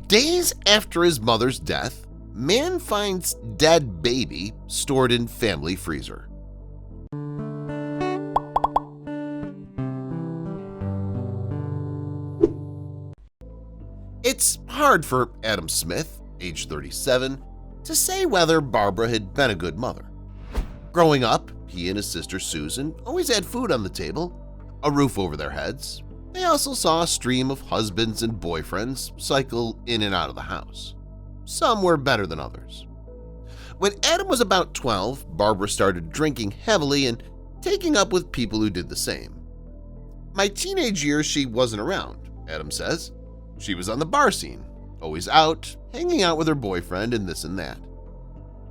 Days after his mother's death, man finds dead baby stored in family freezer. It's hard for Adam Smith, age 37, to say whether Barbara had been a good mother. Growing up, he and his sister Susan always had food on the table, a roof over their heads. They also saw a stream of husbands and boyfriends cycle in and out of the house. Some were better than others. When Adam was about 12, Barbara started drinking heavily and taking up with people who did the same. My teenage years she wasn't around, Adam says. She was on the bar scene, always out, hanging out with her boyfriend and this and that.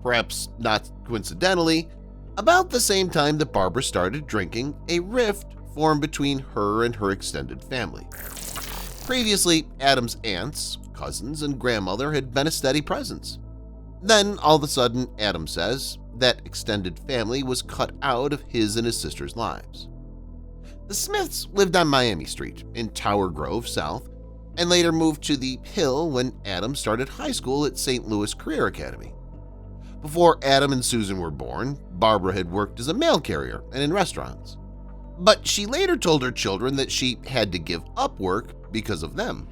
Perhaps not coincidentally, about the same time that Barbara started drinking, a rift formed between her and her extended family. Previously, Adam's aunts, cousins, and grandmother had been a steady presence. Then, all of a sudden, Adam says, that extended family was cut out of his and his sister's lives. The Smiths lived on Miami Street in Tower Grove South and later moved to the Hill when Adam started high school at St. Louis Career Academy. Before Adam and Susan were born, Barbara had worked as a mail carrier and in restaurants. But she later told her children that she had to give up work because of them.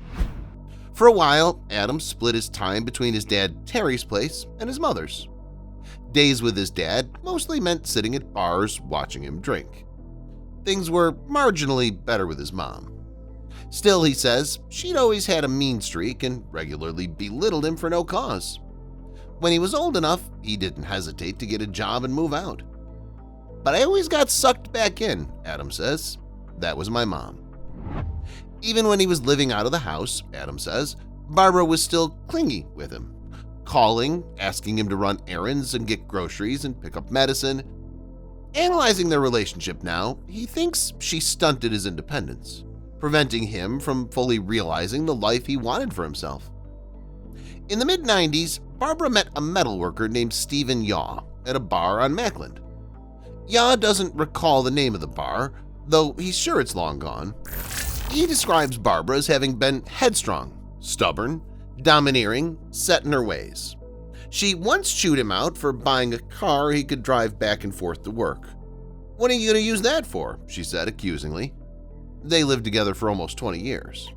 For a while, Adam split his time between his dad Terry's place and his mother's. Days with his dad mostly meant sitting at bars watching him drink. Things were marginally better with his mom. Still, he says, she'd always had a mean streak and regularly belittled him for no cause. When he was old enough, he didn't hesitate to get a job and move out. But I always got sucked back in, Adam says. That was my mom. Even when he was living out of the house, Adam says, Barbara was still clingy with him, calling, asking him to run errands and get groceries and pick up medicine. Analyzing their relationship now, he thinks she stunted his independence, preventing him from fully realizing the life he wanted for himself. In the mid-90s, Barbara met a metalworker named Stephen Yaw at a bar on Mackland. Yaw doesn't recall the name of the bar, though he's sure it's long gone. He describes Barbara as having been headstrong, stubborn, domineering, set in her ways. She once chewed him out for buying a car he could drive back and forth to work. "What are you going to use that for?" she said accusingly. They lived together for almost 20 years.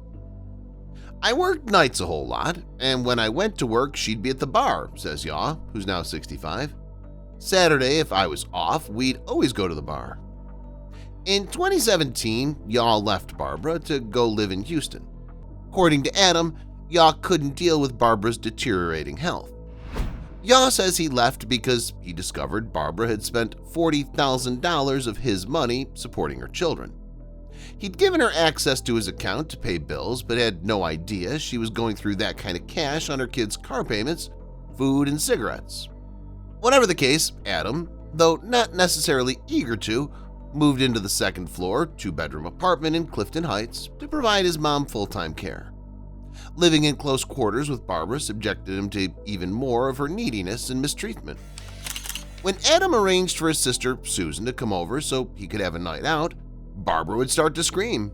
"I worked nights a whole lot, and when I went to work, she'd be at the bar," says Yaw, who's now 65. "Saturday, if I was off, we'd always go to the bar." In 2017, Yaw left Barbara to go live in Houston. According to Adam, Yaw couldn't deal with Barbara's deteriorating health. Yaw says he left because he discovered Barbara had spent $40,000 of his money supporting her children. He'd given her access to his account to pay bills, but had no idea she was going through that kind of cash on her kids' car payments, food, and cigarettes. Whatever the case, Adam, though not necessarily eager to, moved into the second-floor, two-bedroom apartment in Clifton Heights to provide his mom full-time care. Living in close quarters with Barbara subjected him to even more of her neediness and mistreatment. When Adam arranged for his sister Susan to come over so he could have a night out, Barbara would start to scream.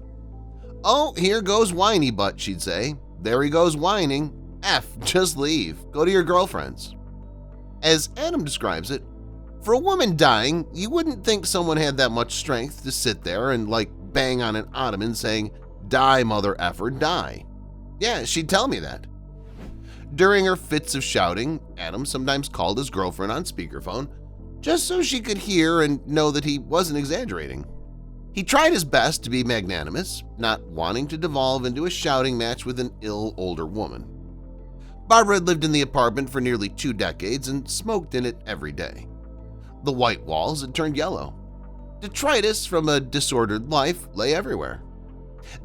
"Oh, here goes whiny butt," she'd say. "There he goes whining. Just leave. Go to your girlfriend's." As Adam describes it, for a woman dying, you wouldn't think someone had that much strength to sit there and bang on an ottoman saying, "Die, mother effer, die." Yeah, she'd tell me that. During her fits of shouting, Adam sometimes called his girlfriend on speakerphone just so she could hear and know that he wasn't exaggerating. He tried his best to be magnanimous, not wanting to devolve into a shouting match with an ill older woman. Barbara had lived in the apartment for nearly 2 decades and smoked in it every day. The white walls had turned yellow. Detritus from a disordered life lay everywhere.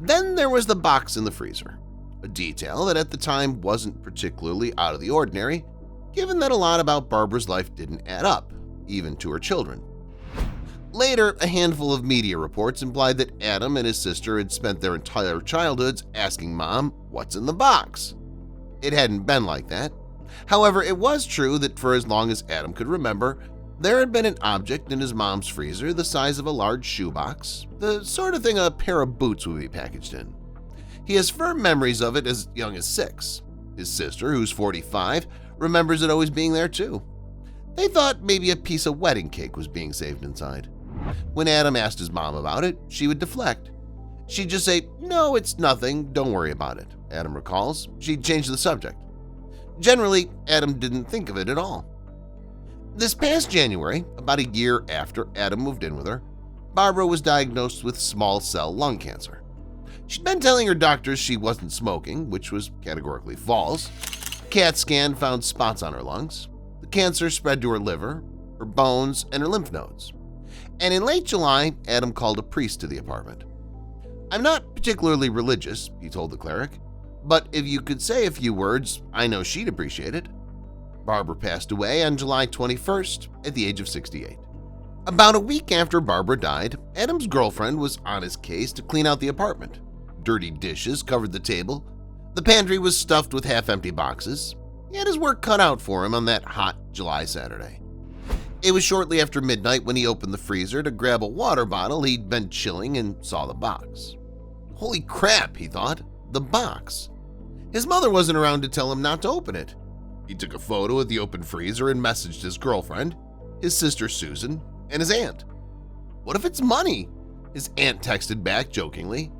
Then there was the box in the freezer, a detail that at the time wasn't particularly out of the ordinary, given that a lot about Barbara's life didn't add up, even to her children. Later, a handful of media reports implied that Adam and his sister had spent their entire childhoods asking Mom, "What's in the box?" It hadn't been like that. However, it was true that for as long as Adam could remember, there had been an object in his mom's freezer the size of a large shoebox, the sort of thing a pair of boots would be packaged in. He has firm memories of it as young as 6. His sister, who's 45, remembers it always being there too. They thought maybe a piece of wedding cake was being saved inside. When Adam asked his mom about it, she would deflect. She'd just say, "No, it's nothing, don't worry about it," Adam recalls. She'd change the subject. Generally, Adam didn't think of it at all. This past January, about a year after Adam moved in with her, Barbara was diagnosed with small cell lung cancer. She'd been telling her doctors she wasn't smoking, which was categorically false. A CAT scan found spots on her lungs. The cancer spread to her liver, her bones, and her lymph nodes. And in late July, Adam called a priest to the apartment. "I'm not particularly religious," he told the cleric, "but if you could say a few words, I know she'd appreciate it." Barbara passed away on July 21st at the age of 68. About a week after Barbara died, Adam's girlfriend was on his case to clean out the apartment. Dirty dishes covered the table. The pantry was stuffed with half-empty boxes. He had his work cut out for him on that hot July Saturday. It was shortly after midnight when he opened the freezer to grab a water bottle he'd been chilling and saw the box. Holy crap, he thought, the box. His mother wasn't around to tell him not to open it. He took a photo of the open freezer and messaged his girlfriend, his sister Susan, and his aunt. "What if it's money?" his aunt texted back jokingly.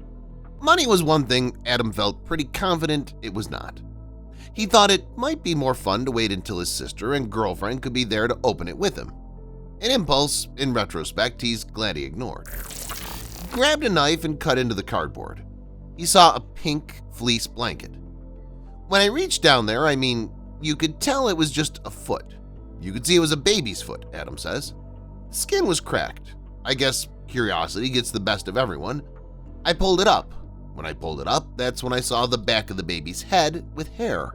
Money was one thing Adam felt pretty confident it was not. He thought it might be more fun to wait until his sister and girlfriend could be there to open it with him. An impulse, in retrospect, he's glad he ignored. He grabbed a knife and cut into the cardboard. He saw a pink fleece blanket. "When I reached down there, you could tell it was just a foot. You could see it was a baby's foot," Adam says. "The skin was cracked. I guess curiosity gets the best of everyone. I pulled it up. When I pulled it up, that's when I saw the back of the baby's head with hair."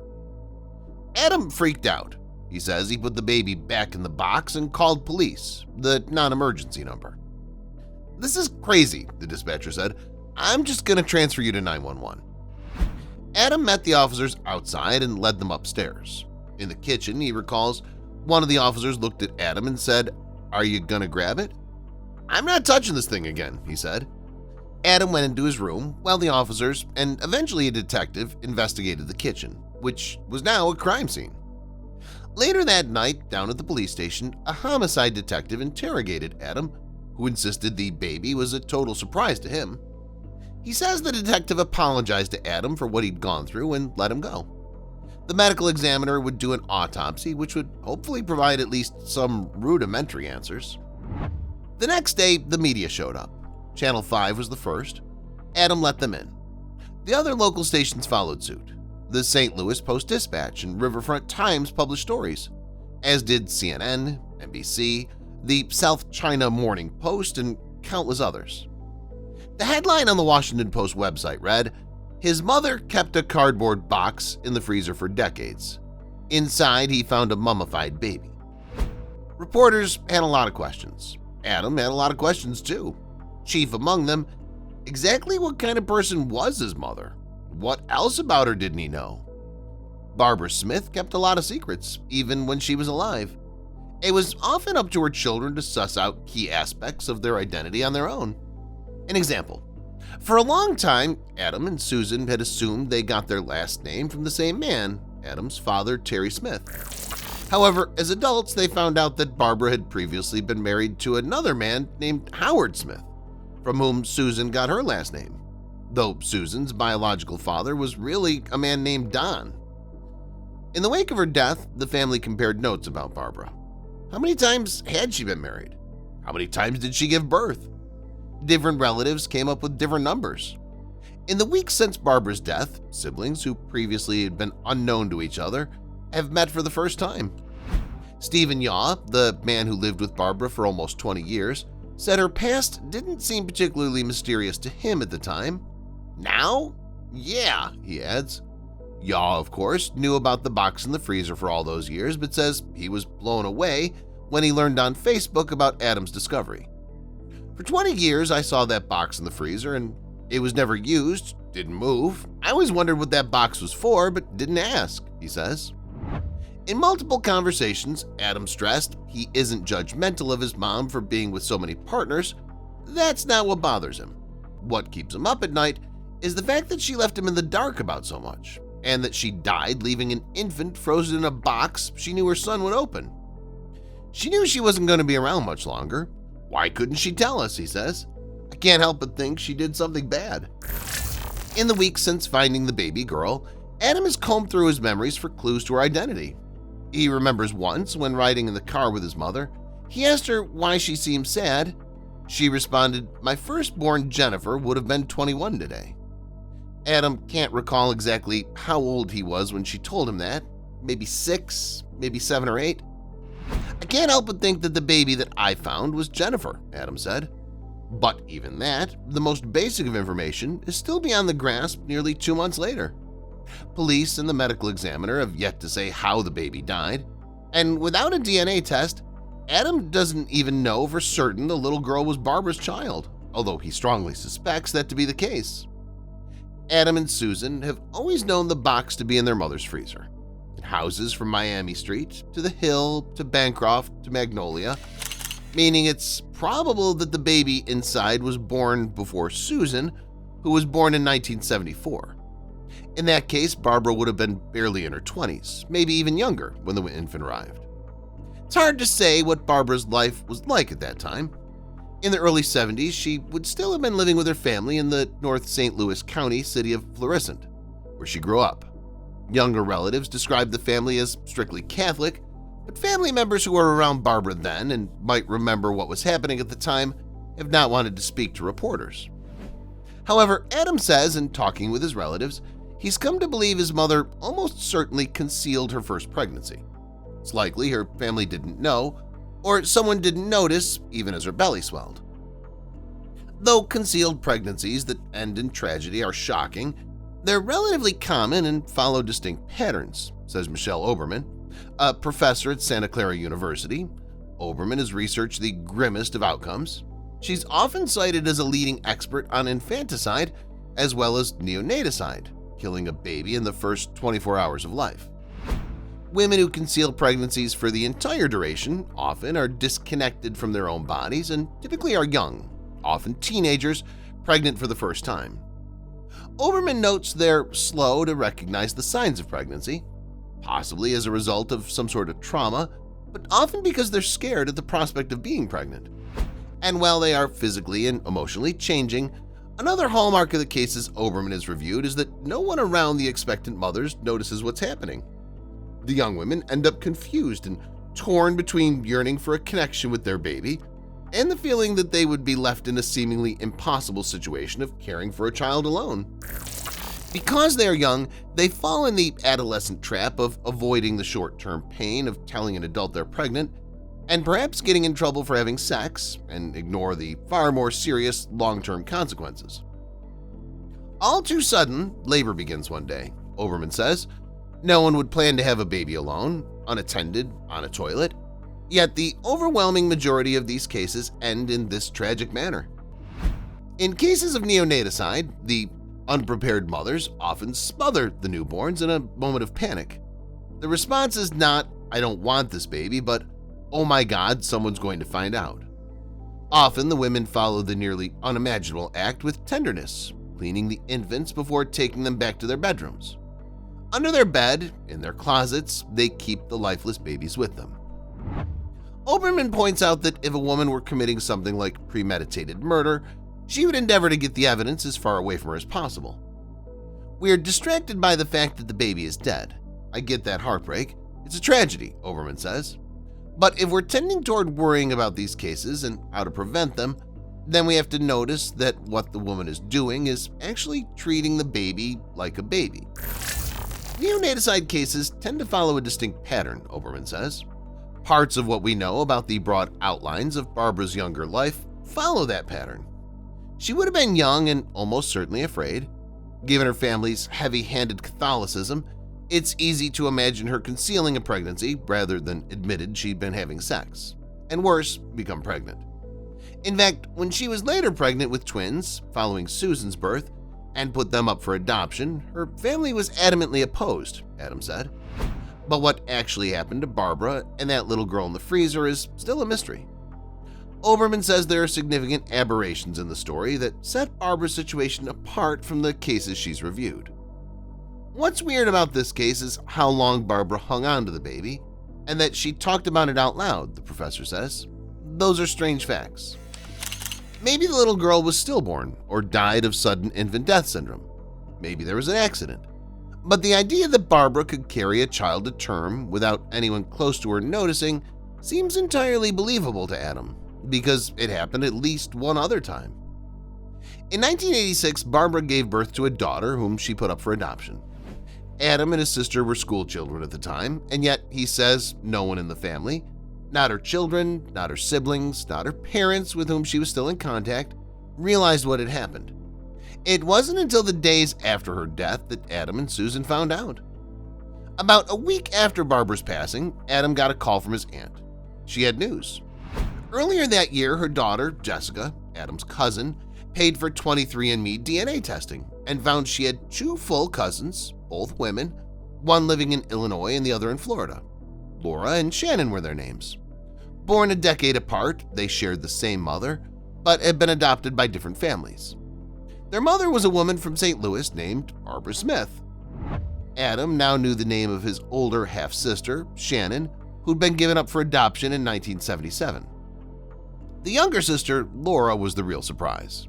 Adam freaked out. He says he put the baby back in the box and called police, the non-emergency number. "This is crazy," the dispatcher said. "I'm just going to transfer you to 911. Adam met the officers outside and led them upstairs. In the kitchen, he recalls, one of the officers looked at Adam and said, "Are you gonna grab it?" "I'm not touching this thing again," he said. Adam went into his room while the officers and eventually a detective investigated the kitchen, which was now a crime scene. Later that night, down at the police station, a homicide detective interrogated Adam, who insisted the baby was a total surprise to him. He says the detective apologized to Adam for what he'd gone through and let him go. The medical examiner would do an autopsy, which would hopefully provide at least some rudimentary answers. The next day, the media showed up. Channel 5 was the first. Adam let them in. The other local stations followed suit. The St. Louis Post-Dispatch and Riverfront Times published stories, as did CNN, NBC, the South China Morning Post, and countless others. The headline on the Washington Post website read, "His mother kept a cardboard box in the freezer for decades. Inside, he found a mummified baby." Reporters had a lot of questions. Adam had a lot of questions too. Chief among them, exactly what kind of person was his mother? What else about her didn't he know? Barbara Smith kept a lot of secrets, even when she was alive. It was often up to her children to suss out key aspects of their identity on their own. An example. For a long time, Adam and Susan had assumed they got their last name from the same man, Adam's father, Terry Smith. However, as adults, they found out that Barbara had previously been married to another man named Howard Smith, from whom Susan got her last name, though Susan's biological father was really a man named Don. In the wake of her death, the family compared notes about Barbara. How many times had she been married? How many times did she give birth? Different relatives came up with different numbers. In the weeks since Barbara's death, siblings who previously had been unknown to each other have met for the first time. Stephen Yaw, the man who lived with Barbara for almost 20 years, said her past didn't seem particularly mysterious to him at the time. Now? Yeah, he adds. Yaw, of course, knew about the box in the freezer for all those years, but says he was blown away when he learned on Facebook about Adam's discovery. "For 20 years, I saw that box in the freezer and it was never used, didn't move. I always wondered what that box was for, but didn't ask," he says. In multiple conversations, Adam stressed he isn't judgmental of his mom for being with so many partners. That's not what bothers him. What keeps him up at night is the fact that she left him in the dark about so much. and that she died leaving an infant frozen in a box she knew her son would open. She knew she wasn't going to be around much longer. Why couldn't she tell us, he says. I can't help but think she did something bad. In the weeks since finding the baby girl, Adam has combed through his memories for clues to her identity. He remembers once, when riding in the car with his mother, he asked her why she seemed sad. She responded, "My firstborn Jennifer would have been 21 today." Adam can't recall exactly how old he was when she told him that. Maybe 6, maybe 7 or 8. I can't help but think that the baby that I found was Jennifer, Adam said. But even that, the most basic of information, is still beyond the grasp nearly 2 months later. Police and the medical examiner have yet to say how the baby died, and without a DNA test, Adam doesn't even know for certain the little girl was Barbara's child, although he strongly suspects that to be the case. Adam and Susan have always known the box to be in their mother's freezer. In houses from Miami Street to the Hill to Bancroft to Magnolia, meaning it's probable that the baby inside was born before Susan, who was born in 1974. In that case, Barbara would have been barely in her 20s, maybe even younger, when the infant arrived. It's hard to say what Barbara's life was like at that time. In the early 70s, she would still have been living with her family in the North St. Louis County city of Florissant, where she grew up. Younger relatives described the family as strictly Catholic, but family members who were around Barbara then and might remember what was happening at the time have not wanted to speak to reporters. However, Adam says in talking with his relatives, he's come to believe his mother almost certainly concealed her first pregnancy. It's likely her family didn't know, or someone didn't notice even as her belly swelled. Though concealed pregnancies that end in tragedy are shocking, they're relatively common and follow distinct patterns, says Michelle Oberman, a professor at Santa Clara University. Oberman has researched the grimmest of outcomes. She's often cited as a leading expert on infanticide as well as neonaticide, killing a baby in the first 24 hours of life. Women who conceal pregnancies for the entire duration often are disconnected from their own bodies and typically are young, often teenagers, pregnant for the first time. Oberman notes they're slow to recognize the signs of pregnancy, possibly as a result of some sort of trauma, but often because they're scared at the prospect of being pregnant. And while they are physically and emotionally changing, another hallmark of the cases Oberman has reviewed is that no one around the expectant mothers notices what's happening. The young women end up confused and torn between yearning for a connection with their baby and the feeling that they would be left in a seemingly impossible situation of caring for a child alone. Because they are young, they fall in the adolescent trap of avoiding the short-term pain of telling an adult they're pregnant and perhaps getting in trouble for having sex and ignore the far more serious long-term consequences. All too sudden, labor begins one day, Oberman says. No one would plan to have a baby alone, unattended, on a toilet, yet the overwhelming majority of these cases end in this tragic manner. In cases of neonaticide, the unprepared mothers often smother the newborns in a moment of panic. The response is not, "I don't want this baby," but, "Oh my God, someone's going to find out." Often the women follow the nearly unimaginable act with tenderness, cleaning the infants before taking them back to their bedrooms. Under their bed, in their closets, they keep the lifeless babies with them. Oberman points out that if a woman were committing something like premeditated murder, she would endeavor to get the evidence as far away from her as possible. We are distracted by the fact that the baby is dead. I get that heartbreak. It's a tragedy, Oberman says. But if we're tending toward worrying about these cases and how to prevent them, then we have to notice that what the woman is doing is actually treating the baby like a baby. Neonaticide cases tend to follow a distinct pattern, Oberman says. Parts of what we know about the broad outlines of Barbara's younger life follow that pattern. She would have been young and almost certainly afraid. Given her family's heavy-handed Catholicism, it's easy to imagine her concealing a pregnancy rather than admitted she'd been having sex, and worse, become pregnant. In fact, when she was later pregnant with twins, following Susan's birth, and put them up for adoption, her family was adamantly opposed, Adam said. But what actually happened to Barbara and that little girl in the freezer is still a mystery. Oberman says there are significant aberrations in the story that set Barbara's situation apart from the cases she's reviewed. What's weird about this case is how long Barbara hung on to the baby, and that she talked about it out loud, the professor says. Those are strange facts. Maybe the little girl was stillborn or died of sudden infant death syndrome. Maybe there was an accident. But the idea that Barbara could carry a child to term without anyone close to her noticing seems entirely believable to Adam, because it happened at least one other time. In 1986, Barbara gave birth to a daughter whom she put up for adoption. Adam and his sister were school children at the time, and yet he says no one in the family, not her children, not her siblings, not her parents with whom she was still in contact, realized what had happened. It wasn't until the days after her death that Adam and Susan found out. About a week after Barbara's passing, Adam got a call from his aunt. She had news. Earlier that year, her daughter, Jessica, Adam's cousin, paid for 23andMe DNA testing and found she had two full cousins, both women, one living in Illinois and the other in Florida. Laura and Shannon were their names. Born a decade apart, they shared the same mother, but had been adopted by different families. Their mother was a woman from St. Louis named Barbara Smith. Adam now knew the name of his older half-sister, Shannon, who'd been given up for adoption in 1977. The younger sister, Laura, was the real surprise.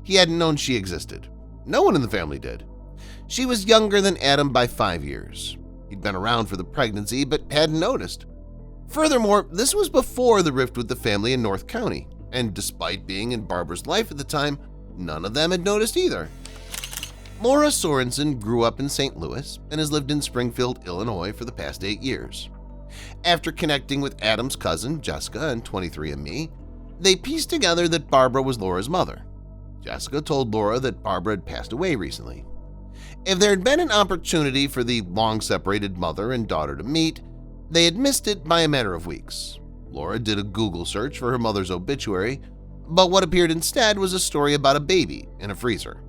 He hadn't known she existed. No one in the family did. She was younger than Adam by 5 years. He'd been around for the pregnancy but hadn't noticed. Furthermore, this was before the rift with the family in North County, and despite being in Barbara's life at the time, none of them had noticed either. Laura Sorensen grew up in St. Louis and has lived in Springfield, Illinois for the past 8 years. After connecting with Adam's cousin, Jessica, and 23andMe, they pieced together that Barbara was Laura's mother. Jessica told Laura that Barbara had passed away recently. If there had been an opportunity for the long-separated mother and daughter to meet, they had missed it by a matter of weeks. Laura did a Google search for her mother's obituary, but what appeared instead was a story about a baby in a freezer.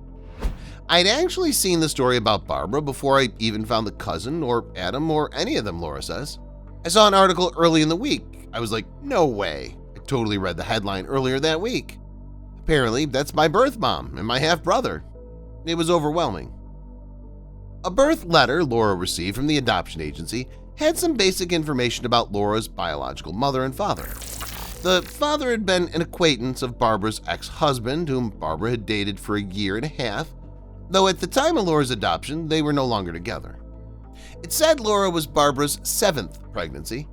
I'd actually seen the story about Barbara before I even found the cousin or Adam or any of them, Laura says. I saw an article early in the week. I was like, no way. I totally read the headline earlier that week. Apparently, that's my birth mom and my half-brother. It was overwhelming. A birth letter Laura received from the adoption agency had some basic information about Laura's biological mother and father. The father had been an acquaintance of Barbara's ex-husband, whom Barbara had dated for a year and a half, though at the time of Laura's adoption, they were no longer together. It said Laura was Barbara's 7th pregnancy.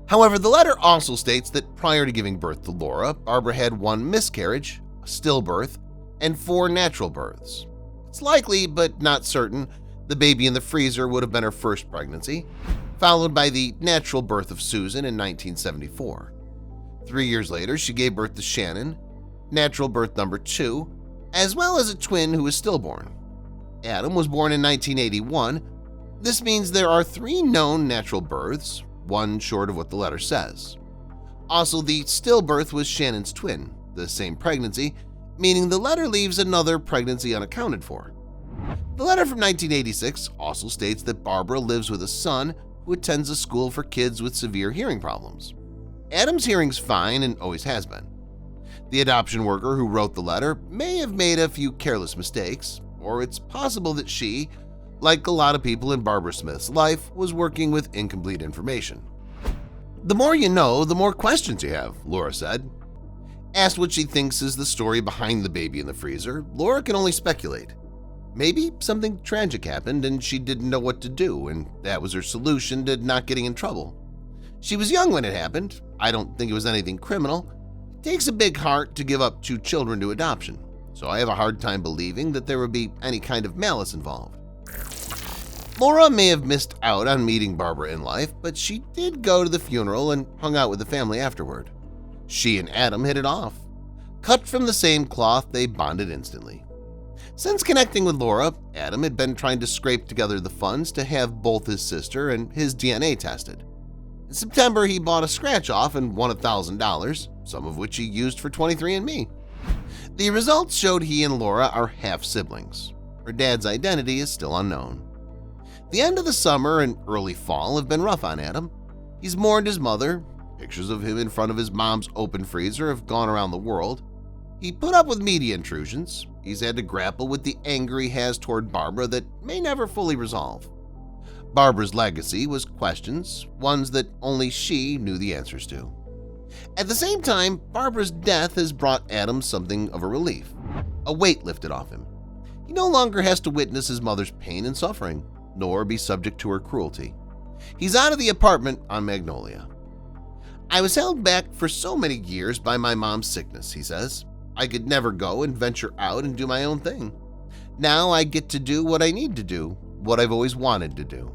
However, the letter also states that prior to giving birth to Laura, Barbara had 1 miscarriage, a stillbirth, and 4 natural births. It's likely, but not certain, the baby in the freezer would have been her first pregnancy, followed by the natural birth of Susan in 1974. 3 years later, she gave birth to Shannon, natural birth number 2, as well as a twin who was stillborn. Adam was born in 1981. This means there are 3 known natural births, 1 short of what the letter says. Also, the stillbirth was Shannon's twin, the same pregnancy, meaning the letter leaves another pregnancy unaccounted for. The letter from 1986 also states that Barbara lives with a son who attends a school for kids with severe hearing problems. Adam's hearing's fine and always has been. The adoption worker who wrote the letter may have made a few careless mistakes, or it's possible that she, like a lot of people in Barbara Smith's life, was working with incomplete information. The more you know, the more questions you have, Laura said. Asked what she thinks is the story behind the baby in the freezer, Laura can only speculate. Maybe something tragic happened and she didn't know what to do, and that was her solution to not getting in trouble. She was young when it happened. I don't think it was anything criminal. It takes a big heart to give up 2 children to adoption, so I have a hard time believing that there would be any kind of malice involved. Laura may have missed out on meeting Barbara in life, but she did go to the funeral and hung out with the family afterward. She and Adam hit it off. Cut from the same cloth, they bonded instantly. Since connecting with Laura, Adam had been trying to scrape together the funds to have both his sister and his DNA tested. In September, he bought a scratch-off and won $1,000, some of which he used for 23andMe. The results showed he and Laura are half-siblings. Her dad's identity is still unknown. The end of the summer and early fall have been rough on Adam. He's mourned his mother. Pictures of him in front of his mom's open freezer have gone around the world. He put up with media intrusions. He's had to grapple with the anger he has toward Barbara that may never fully resolve. Barbara's legacy was questions, ones that only she knew the answers to. At the same time, Barbara's death has brought Adam something of a relief, a weight lifted off him. He no longer has to witness his mother's pain and suffering, nor be subject to her cruelty. He's out of the apartment on Magnolia. "I was held back for so many years by my mom's sickness," he says. "I could never go and venture out and do my own thing. Now I get to do what I need to do, what I've always wanted to do."